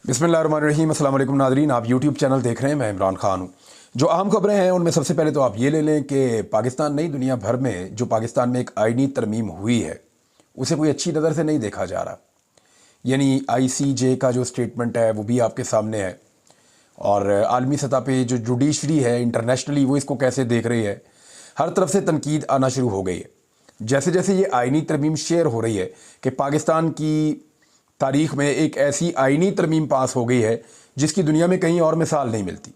बिस्मिल्लाहिर्रहमानिर्रहीम। अस्सलाम वालेकुम नाज़रीन, आप यूट्यूब चैनल देख रहे हैं। मैं इमरान खान हूँ। जो अहम खबरें हैं उनमें सबसे पहले तो आप ये ले लें कि पाकिस्तान नहीं, दुनिया भर में जो पाकिस्तान में एक आइनी तरमीम हुई है उसे कोई अच्छी नज़र से नहीं देखा जा रहा। यानी ICJ का जो स्टेटमेंट है वो भी आपके सामने है, और आलमी सतह पे जो जुडिशरी है इंटरनेशनली वो इसको कैसे देख रही है। हर तरफ से तनकीद आना शुरू हो गई है। जैसे जैसे ये आइनी तरमीम शेयर हो रही है कि पाकिस्तान की तारीख़ में एक ऐसी आइनी तरमीम पास हो गई है जिसकी दुनिया में कहीं और मिसाल नहीं मिलती।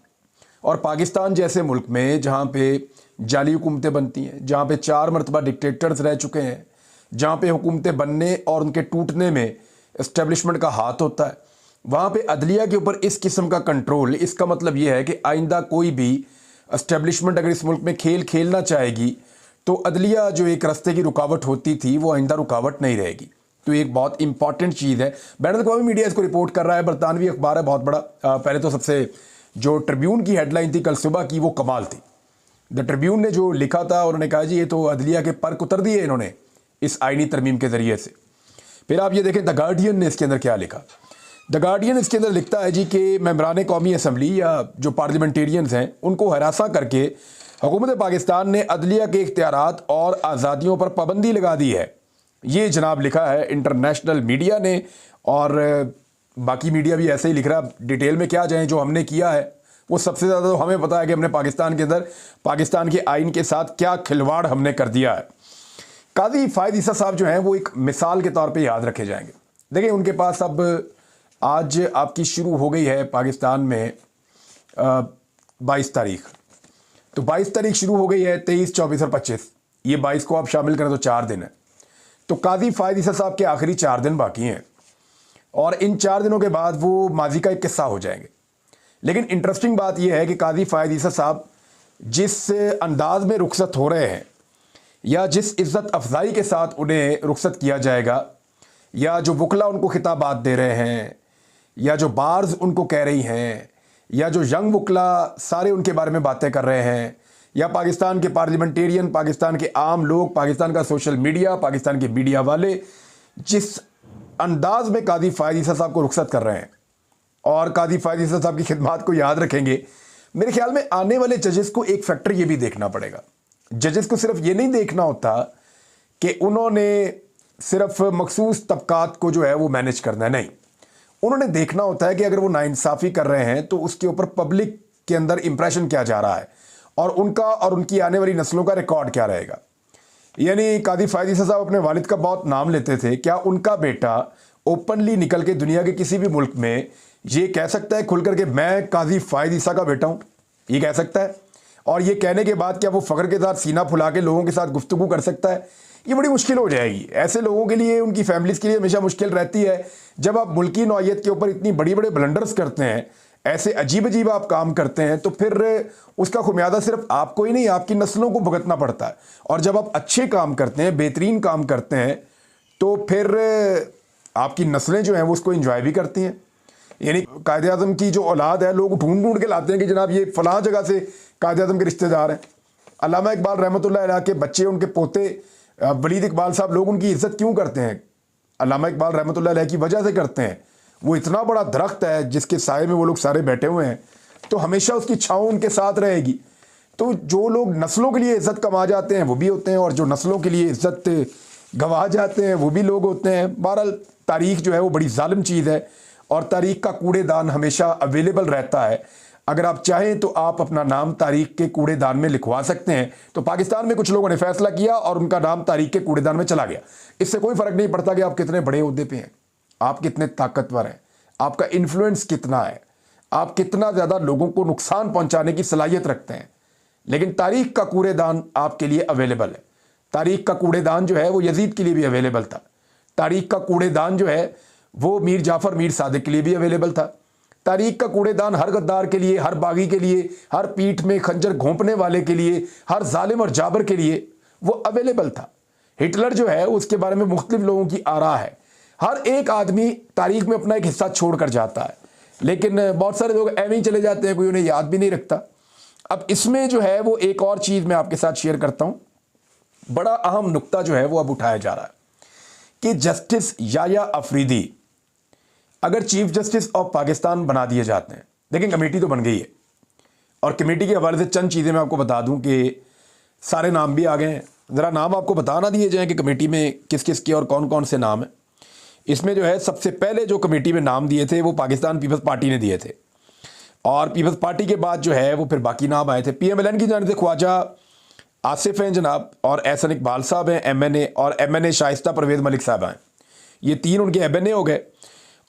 और पाकिस्तान जैसे मुल्क में जहाँ पे जाली हुकूमतें बनती हैं, जहाँ पे 4 मरतबा डिक्टेटर्स रह चुके हैं, जहाँ पे हुकूमतें बनने और उनके टूटने में इस्टेब्लिशमेंट का हाथ होता है, वहाँ पे अदलिया के ऊपर इस किस्म का कंट्रोल, इसका मतलब ये है कि आइंदा कोई भी इस्टेब्लिशमेंट अगर इस मुल्क में खेल खेलना चाहेगी तो अदलिया जो एक रास्ते की रुकावट होती थी वो आइंदा रुकावट नहीं रहेगी। तो एक बहुत इंपॉर्टेंट चीज़ है। बैन अवी मीडिया इसको रिपोर्ट कर रहा है, बरतानवी अखबार है बहुत बड़ा। पहले तो सबसे जो ट्रिब्यून की हेडलाइन थी कल सुबह की वो कमाल थी। द ट्रिब्यून ने जो लिखा था उन्होंने कहा जी ये तो अदलिया के पर उतर दिए इन्होंने इस आइनी तरमीम के ज़रिए से। फिर आप ये देखें द गार्डियन ने इसके अंदर क्या लिखा। द गार्डियन इसके अंदर लिखता है जी कि मेंबरान कौमी असम्बली या जो पार्लियामेंटेरियंस हैं उनको हरासा करके हुकूमत पाकिस्तान ने अदलिया के इख्तियारात और आज़ादियों पर पाबंदी लगा दी है। ये जनाब लिखा है इंटरनेशनल मीडिया ने, और बाकी मीडिया भी ऐसे ही लिख रहा है। डिटेल में क्या जाए, जो हमने किया है वो सबसे ज़्यादा तो हमें पता है कि हमने पाकिस्तान के अंदर पाकिस्तान के आइन के साथ क्या खिलवाड़ हमने कर दिया है। काजी फ़ायद ईसा साहब जो हैं वो एक मिसाल के तौर पे याद रखे जाएंगे। देखिए उनके पास अब आज आपकी शुरू हो गई है पाकिस्तान में 22 तारीख, तो 22 तारीख शुरू हो गई है, 23, 24 और 25, ये 22 को आप शामिल करें तो 4 दिन है। तो काजी फ़ायद ईसा साहब के आखिरी 4 दिन बाकी हैं, और इन 4 दिनों के बाद वो माजी का एक किस्सा हो जाएंगे। लेकिन इंटरेस्टिंग बात यह है कि काजी फ़ायद ईसा साहब जिस अंदाज में रुखसत हो रहे हैं, या जिस इज़्ज़त अफजाई के साथ उन्हें रुखसत किया जाएगा, या जो वकला उनको खिताबात दे रहे हैं, या जो बार्स उनको कह रही हैं, या जो यंग वकला सारे उनके बारे में बातें कर रहे हैं, या पाकिस्तान के पार्लियामेंटेरियन, पाकिस्तान के आम लोग, पाकिस्तान का सोशल मीडिया, पाकिस्तान के मीडिया वाले जिस अंदाज में काजी फ़ायद ईसा साहब को रुखसत कर रहे हैं और काजी फ़ायद ईसा साहब की खिदमत को याद रखेंगे, मेरे ख्याल में आने वाले जजेस को एक फैक्टर ये भी देखना पड़ेगा। जजेस को सिर्फ ये नहीं देखना होता कि उन्होंने सिर्फ मखसूस तबकात को जो है वो मैनेज करना है, नहीं, उन्होंने देखना होता है कि अगर वो नाइंसाफ़ी कर रहे हैं तो उसके ऊपर पब्लिक के अंदर इंप्रेशन क्या जा रहा है, और उनका और उनकी आने वाली नस्लों का रिकॉर्ड क्या रहेगा। यानी काजी फ़ायद ईसा साहब अपने वालिद का बहुत नाम लेते थे, क्या उनका बेटा ओपनली निकल के दुनिया के किसी भी मुल्क में ये कह सकता है खुलकर के मैं काजी फ़ायद ईसा का बेटा हूँ? ये कह सकता है? और ये कहने के बाद क्या वो फ़ख्र के साथ सीना फुला के लोगों के साथ गुफ्तगू कर सकता है? ये बड़ी मुश्किल हो जाएगी। ऐसे लोगों के लिए, उनकी फैमिलीज़ के लिए हमेशा मुश्किल रहती है जब आप मुल्की नौइयत के ऊपर इतनी बड़ी बड़े ब्लंडर्स करते हैं, ऐसे अजीब अजीब आप काम करते हैं, तो फिर उसका खुमियादा सिर्फ आपको ही नहीं आपकी नस्लों को भुगतना पड़ता है। और जब आप अच्छे काम करते हैं, बेहतरीन काम करते हैं, तो फिर आपकी नस्लें जो हैं वो उसको एंजॉय भी करती हैं। यानी कायदे आज़म की जो औलाद है, लोग ढूंढ ढूंढ के लाते हैं कि जनाब ये फ़लाँ जगह से कायदे आज़म के रिश्तेदार हैं। अल्लामा इकबाल रहमतुल्लाह अलैह के बच्चे, उनके पोते वलीद इकबाल साहब, लोग उनकी इज़्ज़त क्यों करते हैं? अल्लामा इकबाल रहमतुल्लाह अलैह की वजह से करते हैं। वो इतना बड़ा दरख्त है जिसके साए में वो लोग सारे बैठे हुए हैं, तो हमेशा उसकी छाँव उनके साथ रहेगी। तो जो लोग नस्लों के लिए इज़्ज़त कमा जाते हैं वो भी होते हैं, और जो नस्लों के लिए इज़्ज़त गंवा जाते हैं वो भी लोग होते हैं। बहरहाल तारीख़ जो है वो बड़ी जालिम चीज़ है, और तारीख़ का कूड़ेदान हमेशा अवेलेबल रहता है। अगर आप चाहें तो आप अपना नाम तारीख़ के कूड़ेदान में लिखवा सकते हैं। तो पाकिस्तान में कुछ लोगों ने फैसला किया और उनका नाम तारीख़ के कूड़ेदान में चला गया। इससे कोई फ़र्क नहीं पड़ता कि आप कितने बड़े ओहदे पे हैं, आप कितने ताकतवर हैं, आपका इन्फ्लुएंस कितना है, आप कितना ज़्यादा लोगों को नुकसान पहुंचाने की सलाहियत रखते हैं, लेकिन तारीख़ का कूड़ेदान आपके लिए अवेलेबल है। तारीख़ का कूड़ेदान जो है वो यजीद के लिए भी अवेलेबल था। तारीख़ का कूड़ेदान जो है वो मीर जाफ़र, मीर सादिक के लिए भी अवेलेबल था। तारीख़ का कूड़ेदान हर गद्दार के लिए, हर बागी के लिए, हर पीठ में खंजर घोंपने वाले के लिए, हर जालिम और जाबर के लिए वो अवेलेबल था। हिटलर जो है उसके बारे में मुख्तलिफ लोगों की आरा है। हर एक आदमी तारीख़ में अपना एक हिस्सा छोड़ कर जाता है, लेकिन बहुत सारे लोग ऐਵੇਂ ही चले जाते हैं, कोई उन्हें याद भी नहीं रखता। अब इसमें जो है वो एक और चीज़ मैं आपके साथ शेयर करता हूँ। बड़ा अहम नुक्ता जो है वो अब उठाया जा रहा है कि जस्टिस याया अफरीदी अगर चीफ जस्टिस ऑफ पाकिस्तान बना दिए जाते हैं, लेकिन कमेटी तो बन गई है, और कमेटी के हवाले से चंद चीज़ें मैं आपको बता दूं कि सारे नाम भी आ गए हैं। ज़रा नाम आपको बता ना दिए जाएँ कि कमेटी में किस किस के और कौन कौन से नाम हैं। इसमें जो है सबसे पहले जो कमेटी में नाम दिए थे वो पाकिस्तान पीपल्स पार्टी ने दिए थे, और पीपल्स पार्टी के बाद जो है वो फिर बाकी नाम आए थे। PMLN की जानिब से ख्वाजा आसिफ हैं जनाब, और एहसन इकबाल साहब हैं MNA, और MNA शाइस्ता परवेज़ मलिक साहब हैं। ये तीन उनके MNA हो गए।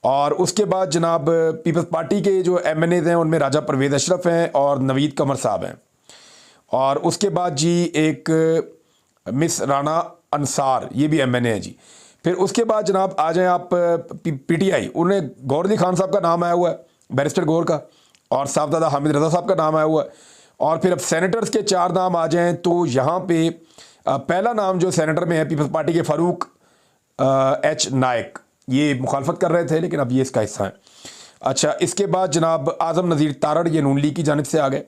और उसके बाद जनाब पीपल्स पार्टी के जो MNAs हैं उनमें राजा परवेज़ अशरफ हैं और नवीद कमर साहब हैं। और उसके बाद जी एक मिस राना अंसार, ये भी MNA है जी। फिर उसके बाद जनाब आ जाएं आप PTI, उन्हें गौर अली खान साहब का नाम आया हुआ है, बैरिस्टर गौर का, और साहबजादा हामिद रज़ा साहब का नाम आया हुआ है। और फिर अब सेनेटर्स के 4 नाम आ जाएं तो यहाँ पे पहला नाम जो सेनेटर में है पीपल्स पार्टी के फ़ारूक H नायक, ये मुखालफत कर रहे थे लेकिन अब ये इसका हिस्सा है। अच्छा, इसके बाद जनाब आज़म नज़ीर तारड़, ये नून लीग की जानिब से आ गए,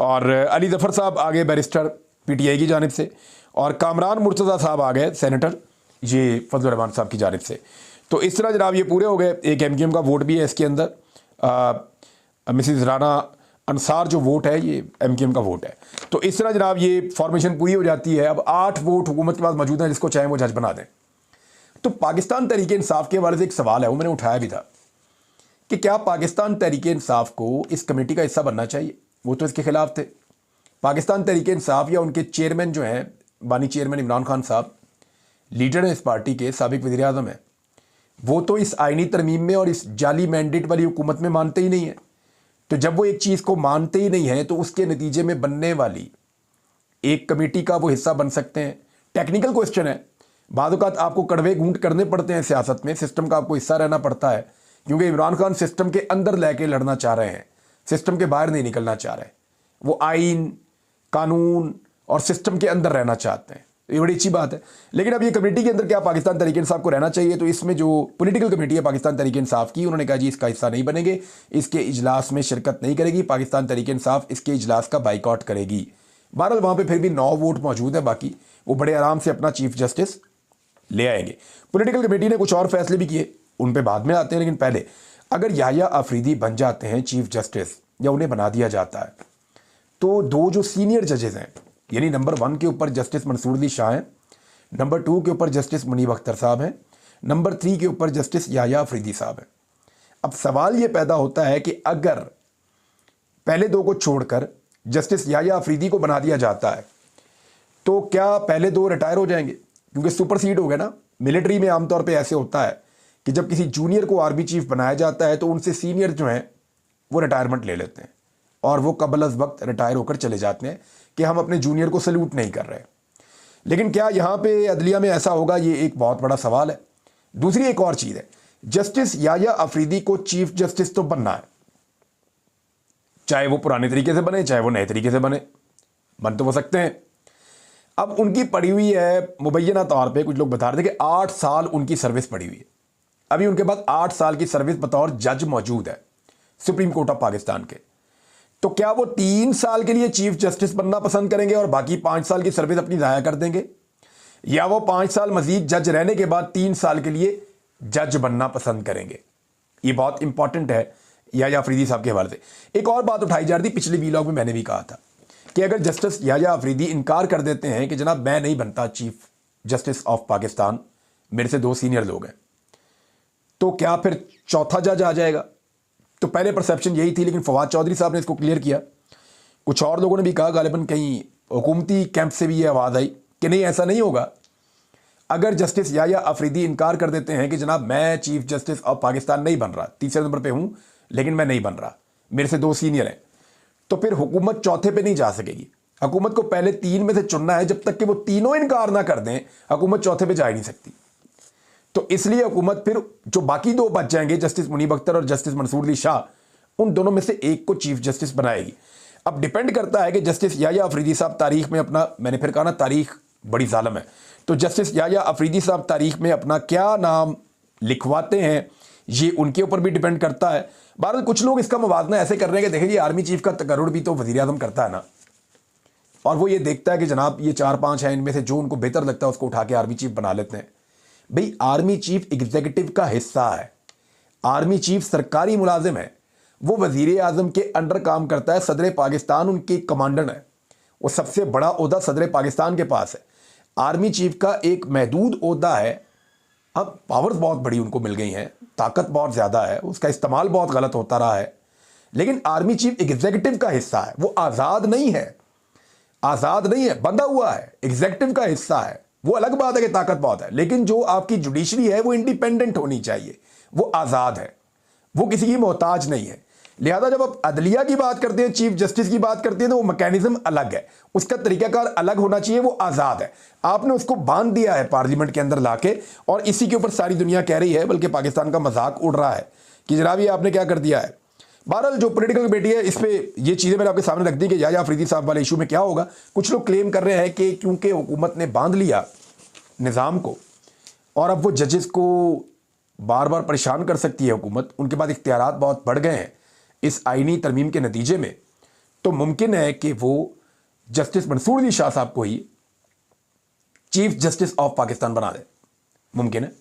और अली ज़फ़र साहब आ गए बैरिस्टर PTI की जानिब से, और कामरान मुर्तज़ा साहब आ गए सेनेटर, ये फजल रहमान साहब की जानिब से। तो इस तरह जनाब ये पूरे हो गए। एक MQM का वोट भी है इसके अंदर, मिसिज़ राना अंसार जो वोट है ये MQM का वोट है। तो इस तरह जनाब ये फॉर्मेशन पूरी हो जाती है। अब 8 वोट हुकूमत के पास मौजूद हैं, जिसको चाहे वो जज बना दें। तो पाकिस्तान तहरीक इंसाफ के हवाले से एक सवाल है, वो मैंने उठाया भी था कि क्या पाकिस्तान तहरीक इंसाफ को इस कमेटी का हिस्सा बनना चाहिए। वो तो इसके खिलाफ थे। पाकिस्तान तहरीक इंसाफ या उनके चेयरमैन जो हैं, बानी चेयरमैन इमरान खान साहब, लीडर हैं इस पार्टी के, साबिक वज़ीर आज़म हैं, वो तो इस आइनी तरमीम में और इस जाली मैंडेट वाली हुकूमत में मानते ही नहीं है। तो जब वो एक चीज़ को मानते ही नहीं है तो उसके नतीजे में बनने वाली एक कमेटी का वो हिस्सा बन सकते हैं। टेक्निकल क्वेश्चन है, बाद औक़ात आपको कड़वे घूंट करने पड़ते हैं सियासत में, सिस्टम का आपको हिस्सा रहना पड़ता है, क्योंकि इमरान खान सिस्टम के अंदर लेके लड़ना चाह रहे हैं, सिस्टम के बाहर नहीं निकलना चाह रहे। वो आइन, कानून और सिस्टम के अंदर रहना चाहते हैं। ये बड़ी अच्छी बात है। लेकिन अब ये कमेटी के अंदर क्या पाकिस्तान तहरीक इंसाफ को रहना चाहिए? तो इसमें जो पॉलिटिकल कमेटी है पाकिस्तान तहरीक इंसाफ की, उन्होंने कहा जी इसका हिस्सा नहीं बनेंगे, इसके इजलास में शिरकत नहीं करेगी, पाकिस्तान तहरीक इंसाफ इसके इजलास का बाइकआउट करेगी। बहरहाल वहाँ पे फिर भी 9 वोट मौजूद है, बाकी वो बड़े आराम से अपना चीफ जस्टिस ले आएंगे। पॉलिटिकल कमेटी ने कुछ और फैसले भी किए, उन पे बाद में आते हैं। लेकिन पहले अगर याह्या अफरीदी बन जाते हैं चीफ जस्टिस, या उन्हें बना दिया जाता है, तो 2 जो सीनियर जजेस हैं, यानी नंबर 1 के ऊपर जस्टिस मंसूर अली शाह हैं, नंबर 2 के ऊपर जस्टिस मुनीब अख्तर साहब हैं, नंबर 3 के ऊपर जस्टिस याह्या अफरीदी साहब हैं। अब सवाल ये पैदा होता है कि अगर पहले 2 को छोड़कर जस्टिस याह्या अफरीदी को बना दिया जाता है तो क्या पहले 2 रिटायर हो जाएंगे? क्योंकि सुपरसीड हो गए ना। मिलिट्री में आमतौर पे ऐसे होता है कि जब किसी जूनियर को आर्मी चीफ बनाया जाता है तो उनसे सीनियर जो हैं वो रिटायरमेंट ले लेते हैं, और वो कबल अज़ वक्त रिटायर होकर चले जाते हैं कि हम अपने जूनियर को सल्यूट नहीं कर रहे। लेकिन क्या यहाँ पे अदलिया में ऐसा होगा? ये एक बहुत बड़ा सवाल है। दूसरी एक और चीज़ है, जस्टिस याह्या अफरीदी को चीफ जस्टिस तो बनना है, चाहे वो पुराने तरीके से बने चाहे वो नए तरीके से बन तो वो सकते हैं। अब उनकी पड़ी हुई है मुबैना तौर पे, कुछ लोग बता रहे थे कि 8 साल उनकी सर्विस पड़ी हुई है। अभी उनके पास 8 साल की सर्विस बतौर जज मौजूद है सुप्रीम कोर्ट ऑफ पाकिस्तान के। तो क्या वो 3 साल के लिए चीफ जस्टिस बनना पसंद करेंगे और बाकी 5 साल की सर्विस अपनी ज़ाया कर देंगे, या वो 5 साल मजीद जज रहने के बाद 3 साल के लिए जज बनना पसंद करेंगे? ये बहुत इंपॉर्टेंट है याह्या अफरीदी साहब के हवाले से। एक और बात उठाई जा रही थी, पिछले वीलॉग में मैंने भी कहा था कि अगर जस्टिस याह्या अफरीदी इनकार कर देते हैं कि जनाब मैं नहीं बनता चीफ जस्टिस ऑफ पाकिस्तान, मेरे से 2 सीनियर लोग हैं, तो क्या फिर चौथा जज आ जाएगा? तो पहले परसेप्शन यही थी, लेकिन फवाद चौधरी साहब ने इसको क्लियर किया। कुछ और लोगों ने भी कहा, गालिबन कहीं हुकूमती कैंप से भी ये आवाज़ आई कि नहीं ऐसा नहीं होगा। अगर जस्टिस याह्या अफरीदी इनकार कर देते हैं कि जनाब मैं चीफ जस्टिस ऑफ पाकिस्तान नहीं बन रहा, 3रे नंबर पे हूँ लेकिन मैं नहीं बन रहा, मेरे से 2 सीनियर हैं, तो फिर हुकूमत चौथे पे नहीं जा सकेगी। हुकूमत को पहले 3 में से चुनना है, जब तक कि वो तीनों इनकार ना कर दें हुकूमत चौथे पे जा ही नहीं सकती। तो इसलिए हुकूमत फिर जो बाकी 2 बच जाएंगे, जस्टिस मुनीब अख्तर और जस्टिस मंसूर अली शाह, उन दोनों में से एक को चीफ जस्टिस बनाएगी। अब डिपेंड करता है कि जस्टिस याह्या अफरीदी साहब तारीख में अपना, मैंने फिर कहा ना तारीख बड़ी जालिम है, तो जस्टिस याह्या अफरीदी साहब तारीख में अपना क्या नाम लिखवाते हैं, ये उनके ऊपर भी डिपेंड करता है। बहरहाल कुछ लोग इसका मुवाजना ऐसे कर रहे हैं कि देखिए आर्मी चीफ का तकर्रुर भी तो वज़ीर आज़म करता है ना, और वो ये देखता है कि जनाब ये 4-5 हैं, इनमें से जो उनको बेहतर लगता है उसको उठा के आर्मी चीफ बना लेते हैं। भाई आर्मी चीफ एग्जीक्यूटिव का हिस्सा है, आर्मी चीफ सरकारी मुलाजिम है, वो वजीर आजम के अंडर काम करता है, सदर पाकिस्तान उनके कमांडर है, वो सबसे बड़ा ओहदा सदर पाकिस्तान के पास है। आर्मी चीफ का एक महदूद ओहदा है, अब पावर्स बहुत बड़ी उनको मिल गई हैं, ताकत बहुत ज़्यादा है, उसका इस्तेमाल बहुत गलत होता रहा है, लेकिन आर्मी चीफ एग्जीक्यूटिव का हिस्सा है, वो आज़ाद नहीं है, आज़ाद नहीं है, बंधा हुआ है, एग्जीक्यूटिव का हिस्सा है। वो अलग बात है कि ताकत बहुत है, लेकिन जो आपकी जुडिशरी है वो इंडिपेंडेंट होनी चाहिए, वो आज़ाद है, वो किसी की मोहताज नहीं है। लिहाजा जब आप अदलिया की बात करते हैं, चीफ जस्टिस की बात करते हैं, तो वो मैकेनिज्म अलग है, उसका तरीकाकार अलग होना चाहिए, वो आज़ाद है। आपने उसको बांध दिया है पार्लियामेंट के अंदर लाके, और इसी के ऊपर सारी दुनिया कह रही है, बल्कि पाकिस्तान का मजाक उड़ रहा है कि जनाब ये आपने क्या कर दिया है। बहरहाल जो पॉलिटिकल कमेटी है, इस पे ये चीज़ें मैंने आपके सामने रख दी कि याह्या अफरीदी साहब वाले इशू में क्या होगा। कुछ लोग क्लेम कर रहे हैं कि क्योंकि हुकूमत ने बांध लिया निज़ाम को और अब वो जजेस को बार बार परेशान कर सकती है हुकूमत, उनके पास इख्तियारात बहुत बढ़ गए हैं इस आईनी तरमीम के नतीजे में, तो मुमकिन है कि वो जस्टिस मंसूर अली शाह साहब को ही चीफ जस्टिस ऑफ पाकिस्तान बना दे। मुमकिन है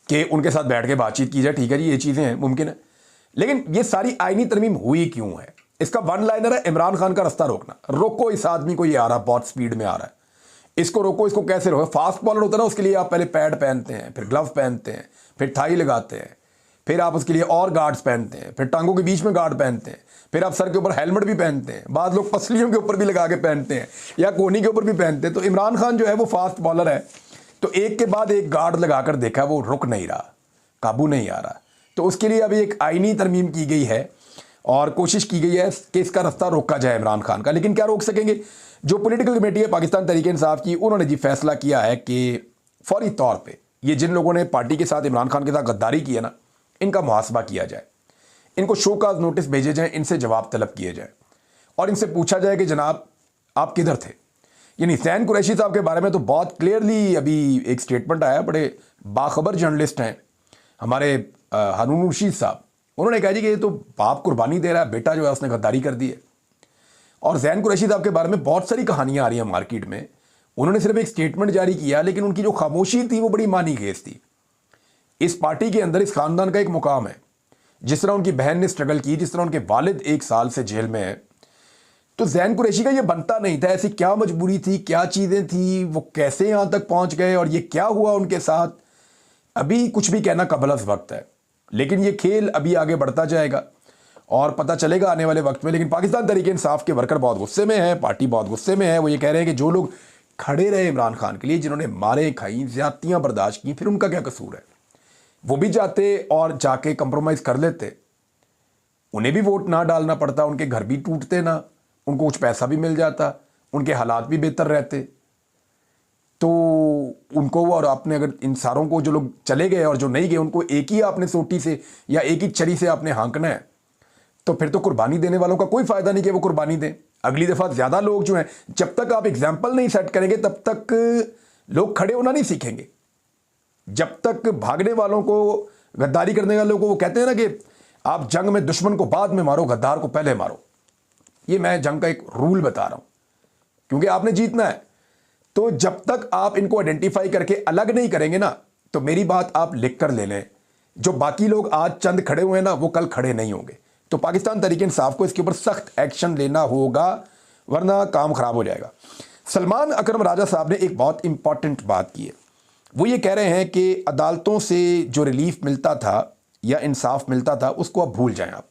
कि उनके साथ बैठ के बातचीत की जाए, ठीक है जी ये चीज़ें हैं, मुमकिन है। लेकिन ये सारी आईनी तरमीम हुई क्यों है, इसका वन लाइनर है इमरान खान का रास्ता रोकना। रोको इस आदमी को, ये आ रहा बहुत स्पीड में आ रहा है, इसको रोको, इसको कैसे रोको। फास्ट बॉलर होता है ना, उसके लिए आप पहले पैड पहनते हैं, फिर ग्लव पहनते हैं, फिर थाई लगाते हैं, फिर आप उसके लिए और गार्ड्स पहनते हैं, फिर टांगों के बीच में गार्ड पहनते हैं, फिर आप सर के ऊपर हेलमेट भी पहनते हैं, बाद लोग पसलियों के ऊपर भी लगा के पहनते हैं या कोहनी के ऊपर भी पहनते हैं। तो इमरान खान जो है वो फास्ट बॉलर है, तो एक के बाद एक गार्ड लगाकर देखा, वो रुक नहीं रहा, काबू नहीं आ रहा। तो उसके लिए अभी एक आईनी तरमीम की गई है और कोशिश की गई है कि इसका रास्ता रोका जाए इमरान खान का। लेकिन क्या रोक सकेंगे? जो पॉलिटिकल कमेटी है पाकिस्तान तहरीक इंसाफ की, उन्होंने जी फैसला किया है कि फौरी तौर पे ये जिन लोगों ने पार्टी के साथ इमरान खान के साथ गद्दारी की है ना, इनका मुहासबा किया जाए, इनको शोकाज नोटिस भेजे जाएं, इनसे जवाब तलब किए जाए और इनसे पूछा जाए कि जनाब आप किधर थे। यानी ज़ैन कुरैशी साहब के बारे में तो बहुत क्लियरली अभी एक स्टेटमेंट आया, बड़े बाखबर जर्नलिस्ट हैं हमारे हारून रशीद साहब, उन्होंने कहा जी कि ये तो बाप कुर्बानी दे रहा है, बेटा जो है उसने गद्दारी कर दी है। और ज़ैन कुरैशी साहब के बारे में बहुत सारी कहानियां आ रही हैं मार्केट में, उन्होंने सिर्फ एक स्टेटमेंट जारी किया, लेकिन उनकी जो खामोशी थी वो बड़ी मानी खेज थी। इस पार्टी के अंदर इस खानदान का एक मुकाम है, जिस तरह उनकी बहन ने स्ट्रगल की, जिस तरह उनके वालिद 1 साल से जेल में है, तो ज़ैन कुरैशी का ये बनता नहीं था। ऐसी क्या मजबूरी थी, क्या चीज़ें थी, वो कैसे यहाँ तक पहुँच गए और ये क्या हुआ उनके साथ, अभी कुछ भी कहना कबल वक्त है। लेकिन ये खेल अभी आगे बढ़ता जाएगा और पता चलेगा आने वाले वक्त में। लेकिन पाकिस्तान तहरीक इंसाफ के वर्कर बहुत गुस्से में हैं, पार्टी बहुत गुस्से में है। वो ये कह रहे हैं कि जो लोग खड़े रहे इमरान खान के लिए, जिन्होंने मारे खाई, ज्यादतियाँ बर्दाश्त की, फिर उनका क्या कसूर है? वो भी जाते और जाके कंप्रोमाइज़ कर लेते, उन्हें भी वोट ना डालना पड़ता, उनके घर भी टूटते ना, उनको कुछ पैसा भी मिल जाता, उनके हालात भी बेहतर रहते। तो उनको और आपने अगर इन सारों को, जो लोग चले गए और जो नहीं गए, उनको एक ही आपने सोटी से या एक ही छड़ी से आपने हाँकना है, तो फिर तो कुर्बानी देने वालों का कोई फायदा नहीं कि वो कुर्बानी दें। अगली दफ़ा ज़्यादा लोग जो हैं, जब तक आप एग्जाम्पल नहीं सेट करेंगे तब तक लोग खड़े होना नहीं सीखेंगे। जब तक भागने वालों को, गद्दारी करने वालों को, वो कहते हैं ना कि आप जंग में दुश्मन को बाद में मारो, गद्दार को पहले मारो। ये मैं जंग का एक रूल बता रहा हूं, क्योंकि आपने जीतना है। तो जब तक आप इनको आइडेंटिफाई करके अलग नहीं करेंगे ना, तो मेरी बात आप लिख कर ले लें, जो बाकी लोग आज चंद खड़े हुए हैं ना, वो कल खड़े नहीं होंगे। तो पाकिस्तान तहरीक इंसाफ को इसके ऊपर सख्त एक्शन लेना होगा, वरना काम खराब हो जाएगा। सलमान अकरम राजा साहब ने एक बहुत इंपॉर्टेंट बात की है। वो ये कह रहे हैं कि अदालतों से जो रिलीफ मिलता था या इंसाफ मिलता था, उसको अब भूल जाएं। आप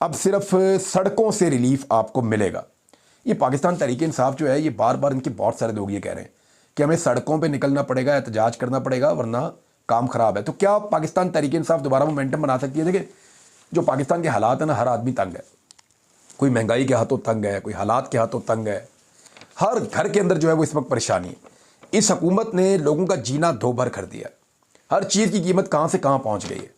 अब सिर्फ सड़कों से रिलीफ आपको मिलेगा। ये पाकिस्तान तहरीक इंसाफ जो है, ये बार बार इनके बहुत सारे लोग ये कह रहे हैं कि हमें सड़कों पे निकलना पड़ेगा, एहतजाज करना पड़ेगा, वरना काम खराब है। तो क्या पाकिस्तान तहरीक इंसाफ दोबारा मोमेंटम बना सकती है? देखिए, जो पाकिस्तान के हालात है ना, हर आदमी तंग है। कोई महंगाई के हाथों तंग है, कोई हालात के हाथों तंग है, हर घर के अंदर जो है वो इस वक्त परेशानी है। इस हुकूमत ने लोगों का जीना दो भर कर दिया। हर चीज़ की कीमत कहाँ से कहाँ पहुँच गई है,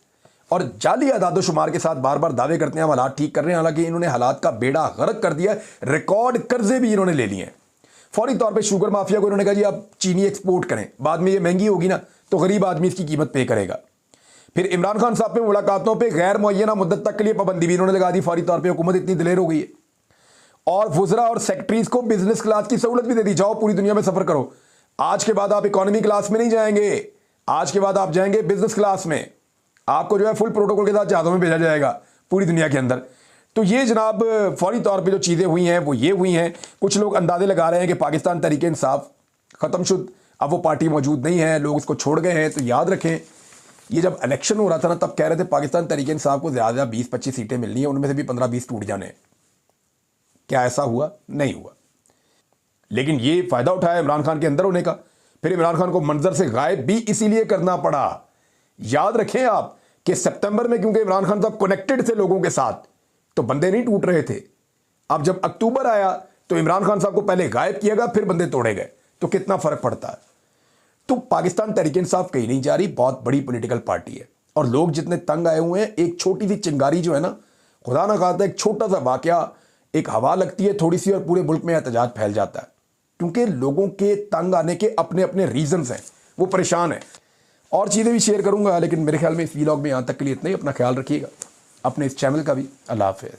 और जाली आदादोशुमार के साथ बार बार दावे करते हैं हम हालात ठीक कर रहे हैं, हालांकि इन्होंने हालात का बेड़ा गर्क कर दिया। रिकॉर्ड कर्जे भी इन्होंने ले लिए हैं। फौरी तौर पे शुगर माफिया को इन्होंने कहा जी आप चीनी एक्सपोर्ट करें, बाद में ये महंगी होगी ना तो गरीब आदमी इसकी कीमत पे करेगा। फिर इमरान खान साहब पे मुलाकातों पर गैर मुअय्यना मुद्दत तक के लिए पाबंदी भी इन्होंने लगा दी फौरी तौर पर। हुकूमत इतनी दिलेर हो गई है। और वुजरा और सेक्रेटरीज को बिजनेस क्लास की सहूलत भी दे दी, जाओ पूरी दुनिया में सफर करो। आज के बाद आप इकोनॉमी क्लास में नहीं जाएंगे, आज के बाद आप जाएंगे बिजनेस क्लास में। आपको जो है फुल प्रोटोकॉल के साथ जहाज़ों में भेजा जाएगा पूरी दुनिया के अंदर। तो ये जनाब फौरी तौर पे जो चीज़ें हुई हैं वो ये हुई हैं। कुछ लोग अंदाजे लगा रहे हैं कि पाकिस्तान तहरीक इंसाफ ख़त्मशुद, अब वो पार्टी मौजूद नहीं है, लोग उसको छोड़ गए हैं। तो याद रखें, ये जब इलेक्शन हो रहा था ना, तब कह रहे थे पाकिस्तान तहरीक इंसाफ को ज़्यादा 20-25 सीटें मिलनी है, उनमें से भी 15-20 टूट जाने। क्या ऐसा हुआ? नहीं हुआ। लेकिन ये फ़ायदा उठाया इमरान खान के अंदर होने का। फिर इमरान खान को मंजर से गायब भी इसीलिए करना पड़ा। याद रखें आप कि सितंबर में क्योंकि इमरान खान साहब कनेक्टेड थे लोगों के साथ, तो बंदे नहीं टूट रहे थे। अब जब अक्टूबर आया तो इमरान खान साहब को पहले गायब किया गया, फिर बंदे तोड़े गए। तो कितना फर्क पड़ता है। तो पाकिस्तान तहरीक इंसाफ कहीं नहीं जा रही, बहुत बड़ी पॉलिटिकल पार्टी है और लोग जितने तंग आए हुए हैं, एक छोटी सी चिंगारी जो है ना, खुदा ना खास्ता एक छोटा सा वाकया, एक हवा लगती है थोड़ी सी और पूरे मुल्क में एहतजाज फैल जाता है। क्योंकि लोगों के तंग आने के अपने अपने रीजंस हैं, वो परेशान है। और चीज़ें भी शेयर करूंगा, लेकिन मेरे ख्याल में इस वीलॉग में यहाँ तक के लिए इतना ही। अपना ख्याल रखिएगा, अपने इस चैनल का भी। अल्लाह हाफ़िज़।